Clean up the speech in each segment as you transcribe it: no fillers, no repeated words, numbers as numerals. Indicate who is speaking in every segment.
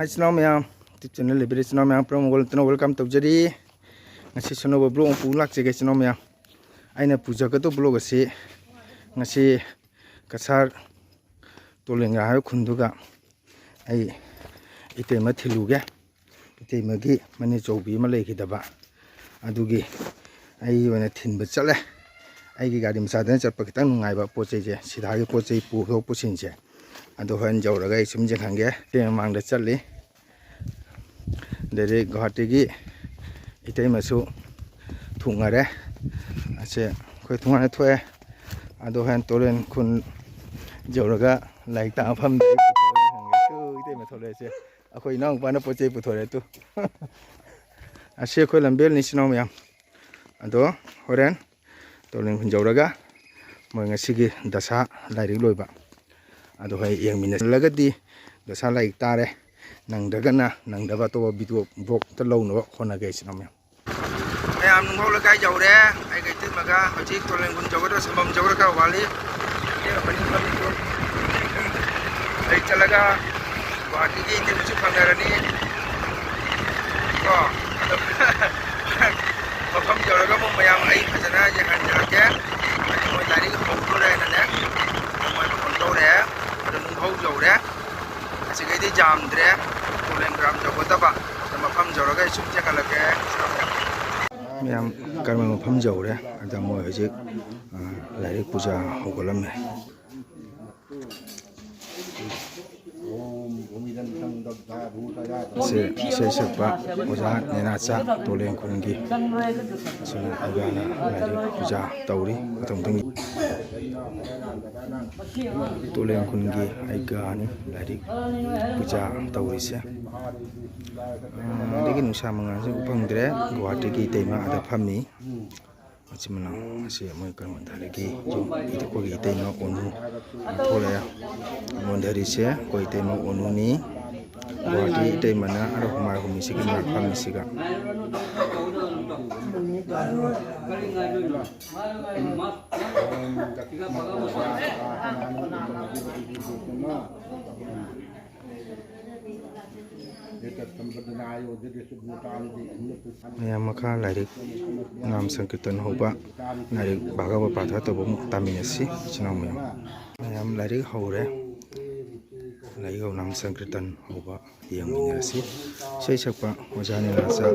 Speaker 1: Hai channel ma'am, channel libre channel ma'am promo welcome to jadi. Ngasi sono blog pulak je channel ma'am. Aina puja ka to blog ase. Ngasi kasar tolenga ha khunduga. Ai ite ma thiluge. Ite magi mani choubi ma lekidaba. Adugi ai wana thinba chale. Ai gi gari masa dan chappa kitang nungai ba poche je. Sidha gi poche pu ho pusin je. Ado han jawraga isum je khange. Te mang da chali. Dari Guwahati gi itai masu thungare ase khoi thungane thoe ado han tolen khun jawraga laik ta pham dei tu itai ma thole se akhoi nang pa na poche puthore tu ase khoi lambel ni sinau ya ado horen tolen khun jawraga moi ngasi gi dasa lairi loiba ado hai yengmina lagadi dasa laik tare nang dagana nang daba to video blog ta lo no khona ge sinam ya am ngol la kai jaw re ai kai tin maga hoji tolen gun jaw ra samam jaw ra ka wali ye pani pani to ai chalaga Guwahati gi tin chu phangara ni ko pham jaw ra ga mo mayam ai phajana je kan ja ke mo dari ko to re na ne mo kon to re nung hau jaw re asigai di jam dre tolen gram jago taba sama pham jawraga isum je kalake miam karma pham jawre ada mo hoje lairi puja hogolam se sakpa puja nena cha tolen khungi suna agana lairi puja tauri patongtangi tolen khungi aigani lairi puja tauri se degi nusa manga se upangdre Guwahati gi teima ada phami achimana ase moi karma dhare gi jo ite ko gi teima onu thole mondari se ko teima onu ni Guwahati teima na aro kumar humi se gi na phami siga Maka larik nam sankirtan hoba larik bhagava patha to bom taminasi chinam mayam larik haure larik nam sankirtan hoba yang minasi sei sakpa ojani nasa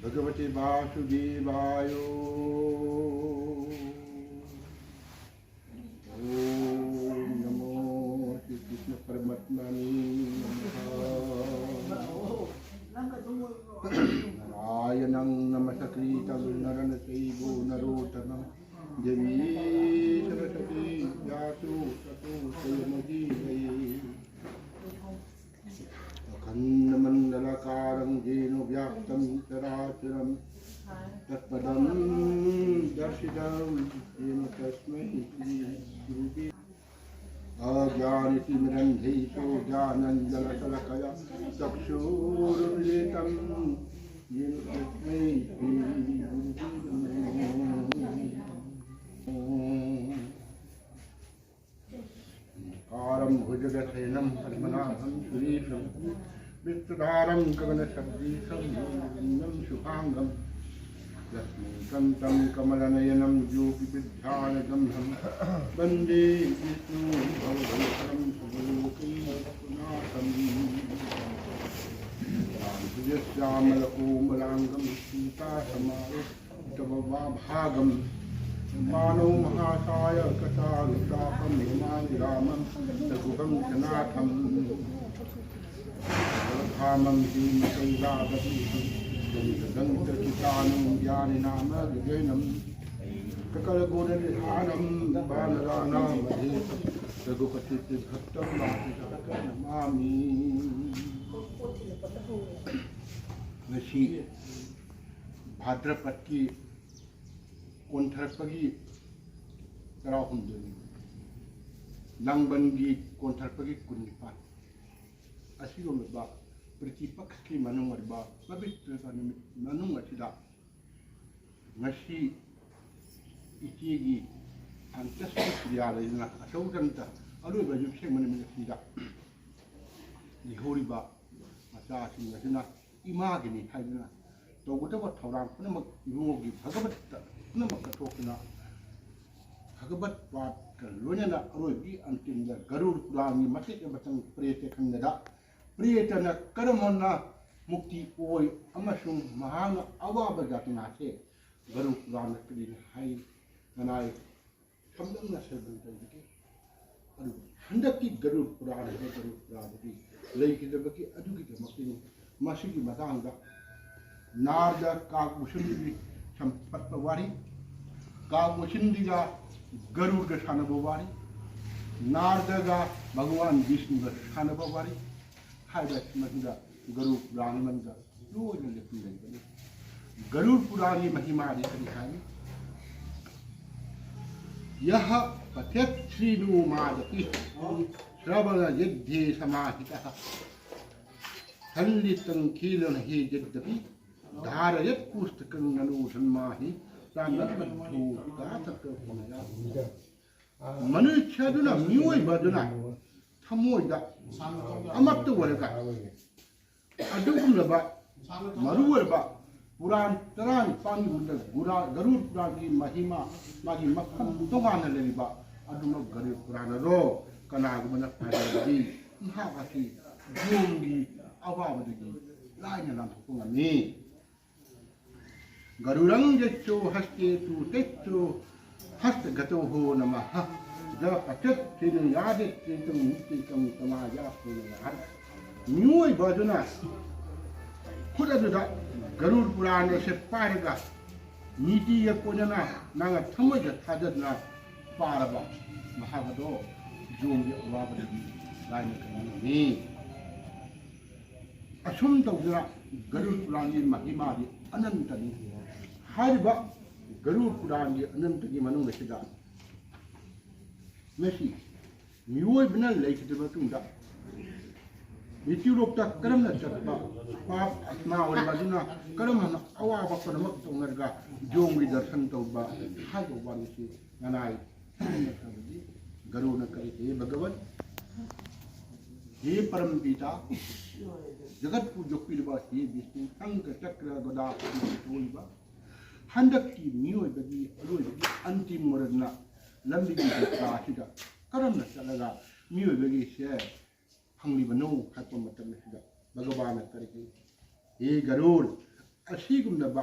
Speaker 1: Bhagavate Vasudevaya Om Namo Shri Krishna Paramatmane Narayanam Namasakritam Naranasaivo Narotanam Devi Saraswati Yatu Sato Sayamadi Mandalakaram jeno vyaktam taracharam tatpadam darshidam jeno tasmai shri ajnaniti mirandheso jananjala salakaya chakshurunlitam
Speaker 2: कारम भुजगसेनम पद्मनाभं सुरेशं वित्तधारं गगनसदृशं योगिन्दं शुभांगं लक्ष्मीकान्तं कमलनयनं योगिविद्यानगम्यं वन्दे विष्णुं भवभूषणं सुलोकैकनाथं श्यामलकोमलाङ्गं सीतासमारुतभागं मानव महाकाय कटारुतापं हिमानि रामं रघुवं सनाथं धामं भीमशैलावतीं दन्तकितानं ज्ञानिनाम विजयनं सकलगुणनिधानं बालराणां मध्ये रघुपतिभक्तं Namami ngasi भाद्रपद की कोंथरपगी तराहुंदुनी नंगबनगी कोंथरपगी कुनिपान असिगोमबा प्रतिपक्ष की मनुमरबा पवित्र मनुमचिदा ngasi इचीगी अंतस्थ क्रियालयना अशौदंता अरुबा युक्षे मनमिदा लिहोरिबा मचासिंग असना इमागिनी हाइना तौगदब थौराम पुनमक इबुंगोगी भगवत पुनमक कथोकना भगवत पाठ का लोनेना अरोगी अंतिम द गरुड़ पुराणी मतिक बतंग प्रेत खंगदा प्रेतन कर्मना मुक्ति ओय अमसुंग महान अवाब जातना से गरुड़ पुराण करी हाई ननाय समदंग सरबन तंगे अरु हंदकी गरुड़ पुराण है गरुड़ पुराण की लेकिदबकी अदुगी दमकिनी मासिकी मतांगा नारदा कागमुशिंदी संपत्त वारी कागमुशिंदीगा गरुड़ का शानब वारी नारदा भगवान विष्णु का शानब वारी हाइबत मधुरा गरुड़ पुराण मंगा रोज लिखी गई गरुड़ पुराणी महिमा दिखाई यह पठ्यत श्रीनुमादपि श्रवण यद्धे समाहितः हल्लितं कीलन हे यद्यपि धारयत पुस्तकं ननु सन्माहि सानद्बद्धो गातकपुनया मनुष्यदुना मियोइबदुना थमोइदा अमत्त वरगा अदुगुमलबा मरुवरबा पुराण तरान पानी बुंद गरुड़ पुराण की महिमा मागी मक्खन तोगान लेरिबा अदुमा गरुड़ पुराण रो कनागमना फायदी महावासी जोंगी अवाबदगी लाइन नाथुंगमी गरुड़ं यच्चो हस्ते तु तेच्चो हस्तगतो हो नमः द पचत तिन यादे तिन मुक्ति कम तमाया पुनयार न्यूय बदुना खुददुदा गरुड़ पुराण से पारगा नीति ये पुजना नांगा थमज थाजना पारबा महागदो जोंगे अवाबदगी लाइन कनामी असुम तौजना गरुड़ पुराण की महिमा की अनंतनी हारिबा गरुड़ पुराण की अनंत की मनुंग सिदा मेसी मियोय बिना लेखितबा तुंगा मितिरोक्ता करमना चतबा पाप आत्मा और बाजुना करमना अवाबा पनमक तोंगरगा जोंगी दर्शन तौबा हागो वानिसी ननाय गरुड़ न करे हे भगवान हे परम पिता जगत पूजो पिलबा हे विष्णु संग चक्र गदा तोइबा हंदक की मियोइबगी अरोइबगी अंतिम मरना लंबी की कासिदा करमना चलगा मियोइबगी से फंगलिबनो हातो मतम सिदा भगवान करके हे गरुड़ असीगुमनबा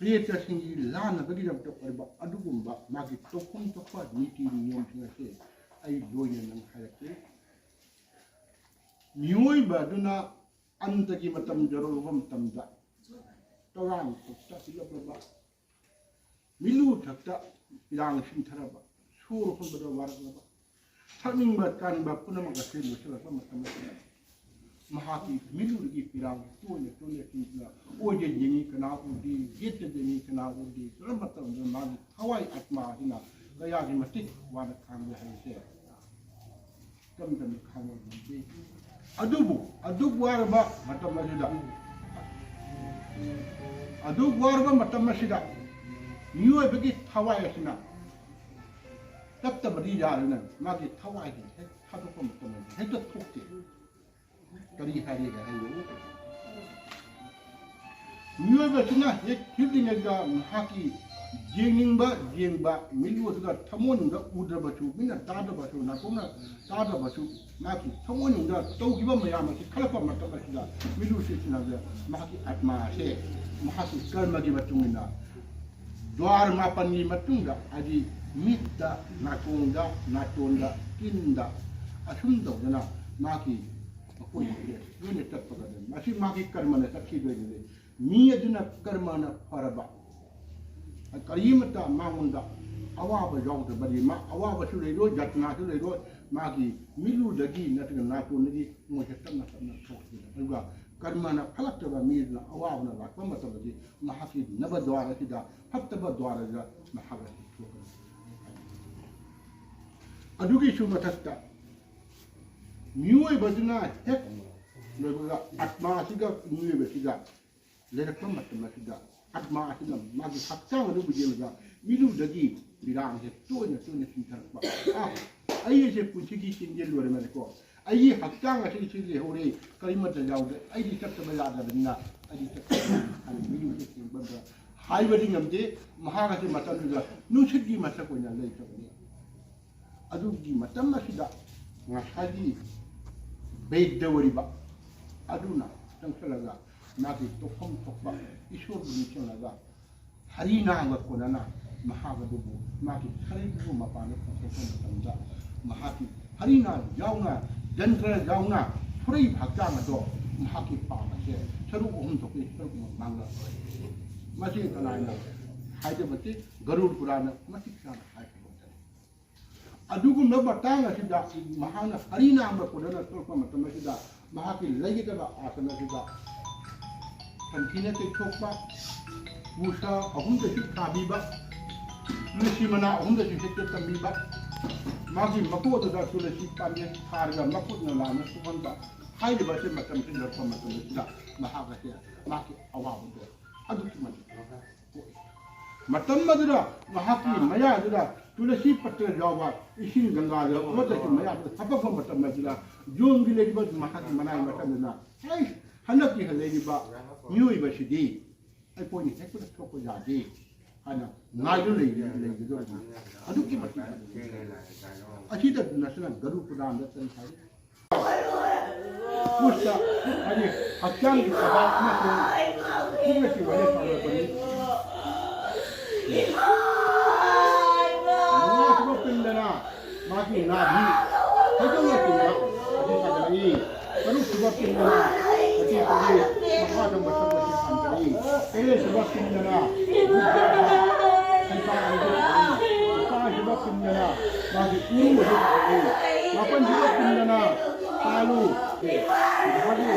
Speaker 2: प्रियत सिंगी लानबगी रम तो परबा अदुगुमबा मागी तोखुम तोखा नीति नियम सिंगसे आई लोयन नंग हायके मियोइबदुना अंतगी मतम जरोबम तमदा तोरान तोक्ता सिलबा मिलु थक्ता इरांग सिंथरबा सुर खुंबदा वारबा थमिंबा कानबा पुनमग सेलु सलबा मतम महाकी मिलुगी पिरांग तोने तोने तिना ओजे जिनी कना उदी गेत जिनी कना उदी तरम मतम मागी हवाई आत्मा हिना गया की मतिक वाद खांगे हइसे तम तम खांगे अदुबु वारबा मतम मजुदा ꯑꯗꯨ ꯋꯥꯔꯕ ꯃꯇꯝ ꯑꯁꯤꯗ ꯃꯤꯑꯣꯏꯕꯒꯤ ꯊꯋꯥꯏ ꯑꯁꯤꯅ ꯇꯞꯇꯕꯗꯤ ꯌꯥꯔꯦꯅ ꯃꯥꯒꯤ ꯊꯋꯥꯏꯒꯤ ꯍꯦꯛ ꯊꯥꯗꯣꯛꯄ ꯃꯇꯝꯗ ꯍꯦꯛꯇ ꯊꯣꯛꯇꯦ ꯀꯔꯤ ꯍꯥꯏꯔꯤꯒꯦ ꯍꯥꯏꯌꯨ 미워버지나 힘들니까 하기 예능바 예능바 밀고도가 탐원인가 우드바주 민나 따드바주 나고나 따드바주 마기 탐원인가 또기바 마야마기 칼파 마타바시다 밀루시스나가 마기 아트마세 마하시 कर्म기 마퉁이나 द्वार मापनी मतुंगा 아지 미다 나콘가 나톤가 낀다 아숨도나 마기 कोई ये तक पकड़ मासी मागी कर्म ने तक की गई मी अजुना कर्म न फरबा करीमता मामुंदा अवाब जोंग त बड़ी मा अवाब सु लेरो जतना सु लेरो मागी मिलु दगी नतग नातो नगी मोजे तमना तमना थोकी अदुगा कर्म न फलक्तबा मी न अवाब न लाकम मतबदी महाकी नब द्वार सिदा फतब द्वार जा महागा थोक अदुगी सु मथक्ता 미워버지나 핵 너가 아트마시가 미워버지가 레르컴 마트마시가 아트마시가 마기 학장으로 부지가 미루더기 미랑해 또냐 신탈바 아 아이의 분치기 신jel로르면고 아이 학장아시 신제 호리 그림을 자우데 아이디 짝짝을 야다든나 아이디 짝짝 아니 미루게 신번다 하이버딩 남제 마하가지 마찬가지가 누식기 마찬가지냐 레이터니 아두기 마찬가지다 ngasaji beidawariba aduna tangkalaga nagi tofam tokba ishur bulichalaga harina ngakonana mahagadubu magi haribu mapane tofam tanda mahaki harina jauna jantra jauna puri bhakjanga do mahaki paase saru ohum toki saru manga masi kalaina haidabati garud purana masi kana haidabati अदुगुम बतांग असिदा महाना हरिना अमर पुरना तोरपा मतम असिदा महाकी लयितबा आसन असिदा संथिने ते थोकपा मुसा अहुम दसि थाबीबा तुलसी मना अहुम दसि सेते तंबीबा मागी मकोददा तुलसी पाने थारगा मकुदना लाना सुबंदा हाइदबा से मतम से लरपा मतम असिदा महागसे माकी अवाबदो अदुकी मतम मदरा महाकी मयादरा तुलसी पत्र जावा इसी गंगा जो मतलब कि मैं आप सब को मतलब मैं जिला जो उनके लिए बस महाकी मनाई मतलब ना है हन्नक की हले की बात न्यू ही बस दी ऐ कोई नहीं है कुछ तो कोई जाती है ना नाइजो ले जो अदुक की मतलब अच्छी तरह नस्ल गरु प्रदान दर्शन है पुष्टा अरे हत्यान की बात में तो पूरे की वजह से बनी pinna maki nabi kadang pinna adi kadai baru sebab pinna adi kadai maka dong bersama si santri sebab pinna buddha sampai itu maka sebab pinna maki ulu kadai makan sebab pinna lalu hari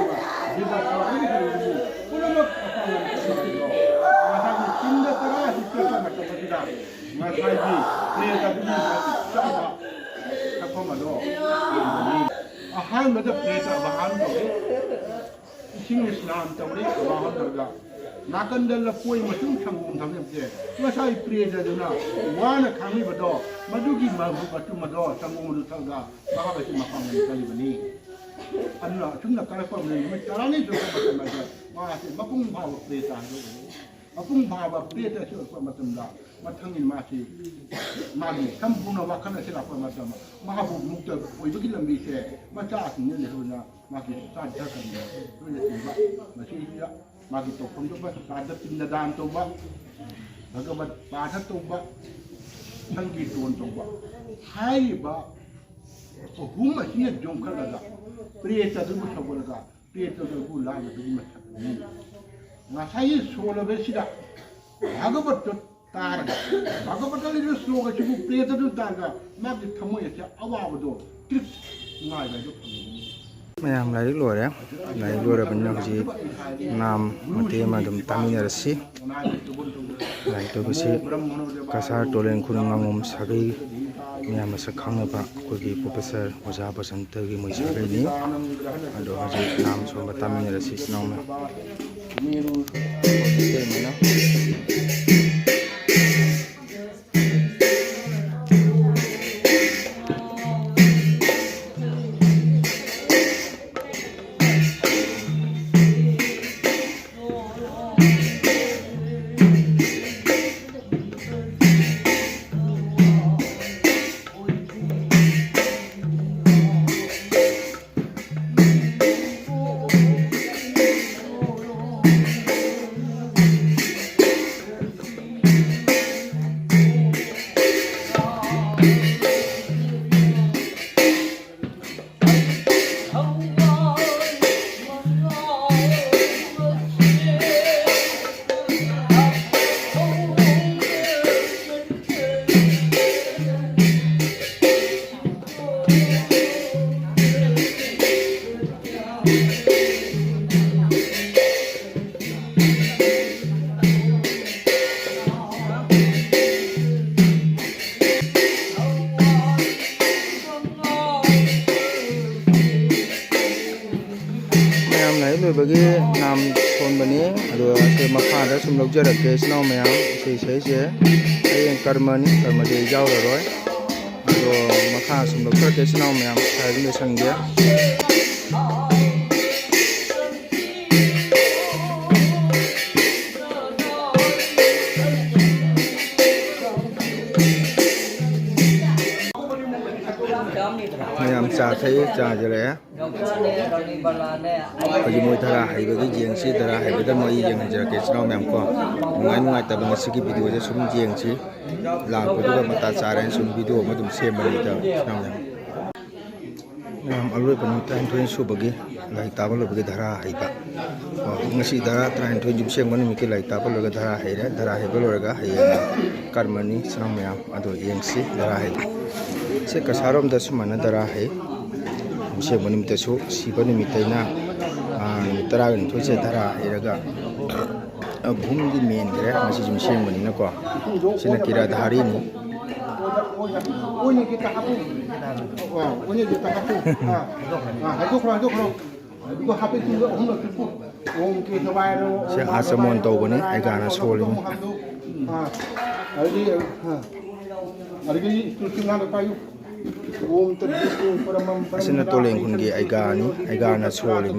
Speaker 2: jika kau ini kadai pulang apa yang terjadi maka pinna terus kita macam tidak ngasaji ni tadi sama apa malo ahal mada preta bahan to sing islam tawri bahan darga nakandal poi masung thangum thamne je ngasai preta juna wana khangi bado madugi mabu batu mado tangum du tanga baha basi mapam ni kali bani anna thumna kala pam ni me tarani jo ka matam ma se mapung bawa preta do apung bawa preta so ko matam da mathangin masi magi sampurna wakana sila pa matama mahabu mukta oibagi lambi se macha asne le hona magi sadha kan to le ba masi ya magi to khom to ba sadha tinda dan to ba bhagavat patha to ba sangi ton to ba hai ba hum hi jong khalaga preta du sabolaga preta du la du matha ngasai sola besida bhagavat तारगा भगवतली जो श्लोक चिबु प्रेत जो तारगा मागि थमोय से अवाबदो trip नाय bye जो
Speaker 1: ma'am like लोरे like लोरे बन्ना जी नाम मते मदम तामिनरसी लाइक तो बसी कसार टोलेन खुनंगम सगै मैम मसक खांगबा कोगी प्रोफेसर ओजा बसंत की मोइ सगैनि अदो हजे नाम सो तामिनरसी नाम
Speaker 2: 미루
Speaker 1: 때문에 mèo này rồi bagi nam thôn bênนี้rồi sẽ mặcผ้าđã xung lập ra cái snow mèo sẽ cái karma để giao rồi mặcผ้าxung lập ra cái snow mèo sai cái sang dia mèo cha thấy cha gì đấy bây giờ mỗi thara hay với cái giếng xí thara hay với cái mọi giếng giờ cái snow mèo co ngoài tập bằng cái video cho xuống giếng xí làm cái đó mà ta xài đến xuống video mà tụi xem bằng cái snow mèo mèo ở đây còn trai thuê số bagi lại tập vào cái thara hay cả ngay xí thara trai thuê giúp xem mình cái lại tập vào cái thara hay đấy thara hay vào cái hay karmani snow mèo ở đây giếng xí thara hay sẽ cả sarom đó số mà nó thara hay sẽ mình mình số xí bên mình thấy na tara gần thôi sẽ thara hay là bùn đi miền cái mà chỉ dùng xem mình nó có sẽ là kira thari ni
Speaker 2: 오늘 kita 하고 오늘 kita 하고 해도 그럼 이거 하필 이거 오늘 듣고 온 게 좋아요
Speaker 1: sẽ asamon tàu bên ấy cái nó sôi lên
Speaker 2: 알기 뚫기나도 봐요 옴 뜻이 परमम
Speaker 1: sẽ là tôi lên con cái cái nó sôi lên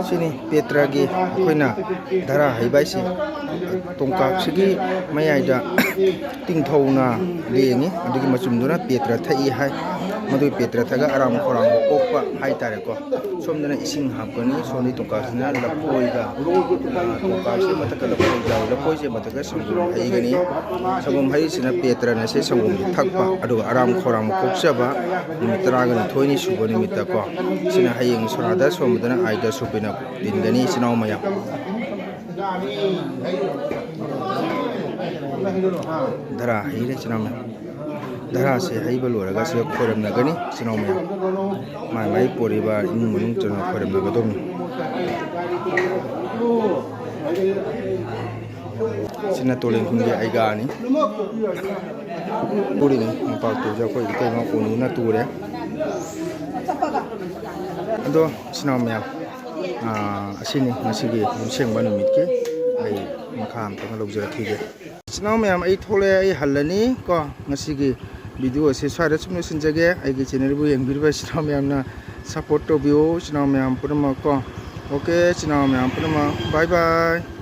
Speaker 1: sini Petra gi khoi na dara hai bai si tongkak sigi mai ai da ting thau na le ni adigi machum duna Petra thai hai madu Petra thaga aram khorang ko pa hai tare ko somdana ising hap ko ni soni tongkak na la poi ga tongkak se mataka la poi ga la poi se mataka sangum hai ga ni sangum hai sina Petra na se sangum thakpa adu aram khorang ko chaba mitra ga ni thoi ni subo ni mita ko sina hayeng sorada somdana ai da supina din ga ni sinau maya dara hai re sinau dara se hai ba lora ga se khoram na ga ni sinau maya mai mai poribar inu manung chana khoram na ga dom sina tolen khungi ai ga ni puri ni pa to ja ko ite ma ko nu na tu re ado sinau maya asini ngasigi sengba numit ke ai makham ta lok jara thige sinau maya ai thole ai halani ko ngasigi video se swara chumne sinjage ai ge channel bu yengbirba sinau maya na support to bio sinau maya purma ko okay sinau maya purma bye bye